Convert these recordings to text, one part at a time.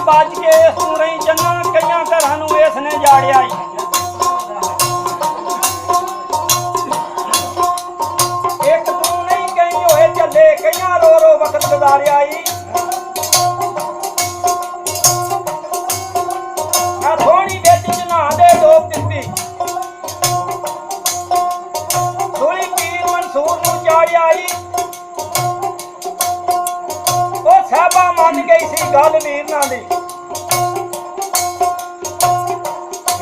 बज के सूरई चन्ना कई घरां नूं इसने जाड़िया एक तू नहीं कई होए चले कई रो रो वक्त गुजारिया थोड़ी बिच जना दे डोब दित्ती थोड़ी पीर मंसूर नूं चाड़िया साहबा मन गई सी गल वीरना दी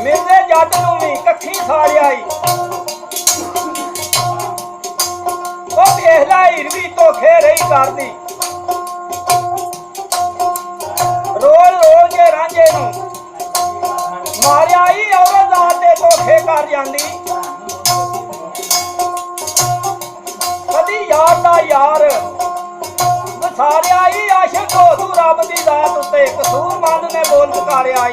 मेरे जट नूं भी कखी साड़िया देख ला हीर भी धोखे रही करदी रोल रोल के रांझे नूं मारिया औरत दे धोखे कर जांदी कदी यार दा यार सारिया ही आशिक हो तू रब दी जात उत्ते कसूरमंद ने बोल पुकारिया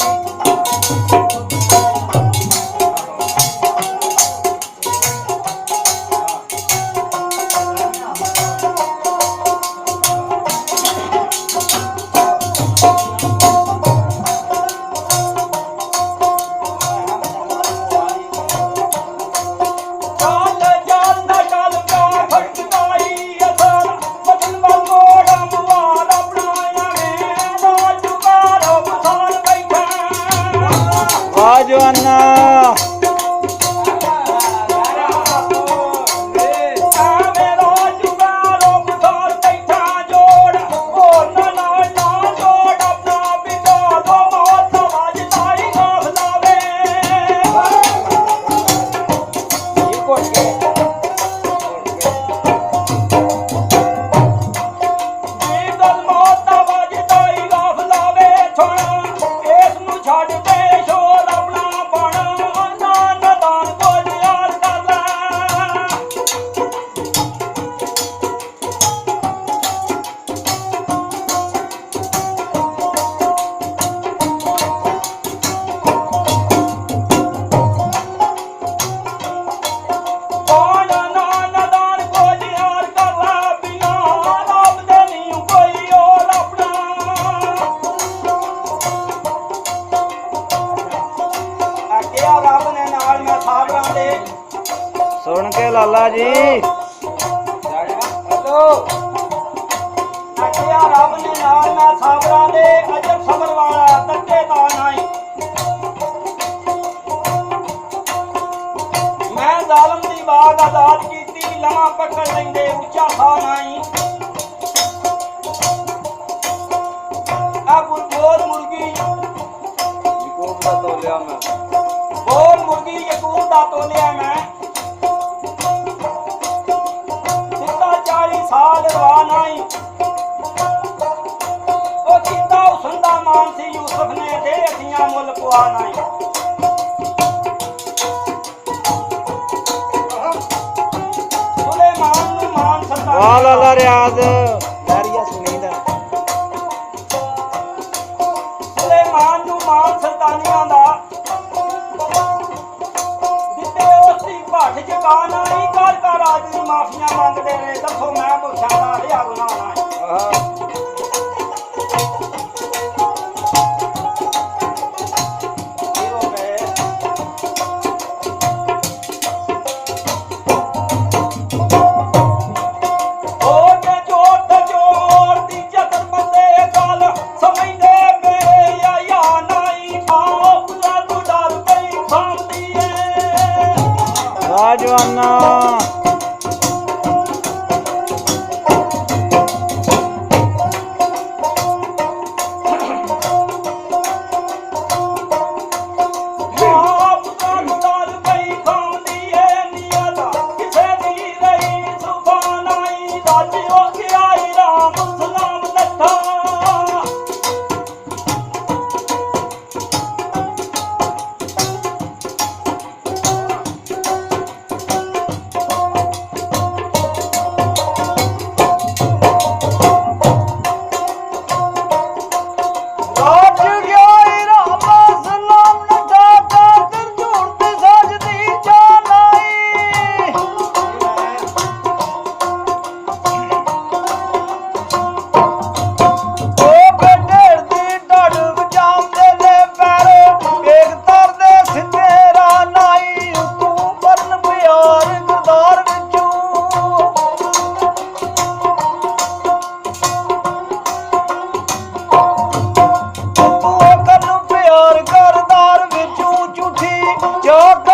जवाना सुन के लाला जी रब ने नाल मैं साबरा दे अजब सबर वाला तट्टे दा नाई मैं जालम दी बाग आजाद कीती लमा पकड़ लेंदे उच्चा था नाई अब बोल मुर्गी यकूब दा तोलिया मैं बोल मुर्गी यकूब दा तोलिया मैं साल रवानाई ओ कीता उसंदा मान सी यूसुफ ने दे अखियां मुल पवानाई सुलेमान नु मान सदा वाह लाला रियाज यारिया सुनींदा सुलेमान नु मान सतानियां दा दिते ओसी भाठ जगाना नहीं कर कर आदमी माफियां मांगदे ने दसो मैं पुछां दा लिया बनाना जवाना ਜੋਗ